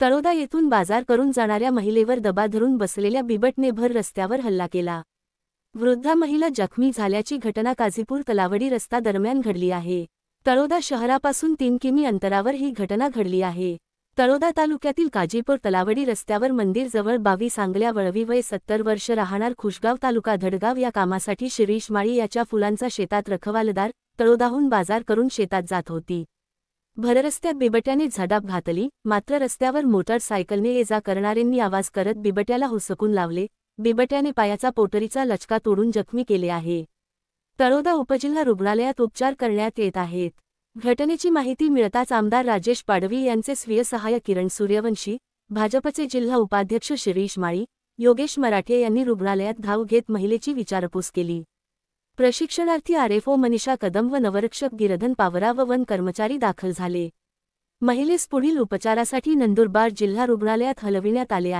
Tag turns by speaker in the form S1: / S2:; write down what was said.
S1: तळोदा येथून बाजार करून जाणाऱ्या महिलेवर दबा धरून बसलेल्या बिबटने भर रस्त्यावर हल्ला केला। वृद्धा महिला जखमी झाल्याची घटना काझीपूर तलावडी रस्ता दरम्यान घडली आहे। तळोदा शहरापासून 3 किमी अंतरावर ही घटना घडली आहे। तळोदा तालुक्यातील काझीपूर तलावडी रस्त्यावर मंदिरजवळ 22 आंगल्या वळवी वय 70 वर्ष राहणार खुशगाव तालुका धडगाव या कामासाठी शिरीष माळी याच्या फुलांचा शेतात रखवालदार तळोदाहून बाजार करून शेतात जात होती। भररस्त्यात बिबट्याने झडाप घातली, मात्र रस्त्यावर मोटारसायकलने ये-जा करणाऱ्यांनी आवाज करत बिबट्याला हुसकून लावले। बिबट्याने पायाचा पोटरीचा लचका तोडून जखमी केले आहे। तळोदा उपजिल्हा रुग्णालयात उपचार करण्यात येत आहेत। घटनेची माहिती मिळताच आमदार राजेश पाडवी यांचे स्वीय सहाय्यक किरण सूर्यवंशी, भाजपचे जिल्हा उपाध्यक्ष शिरीष माळी, योगेश मराठे यांनी रुग्णालयात धाव घेत महिलेची विचारपूस केली। प्रशिक्षणार्थी आरएफओ मनीषा कदम व नवरक्षक गिरधन पावरा व वन कर्मचारी दाखल झाले। महिलेस पुढील उपचारासाठी नंदुरबार जिल्हा रुग्णालयात हलविण्यात आले आहे।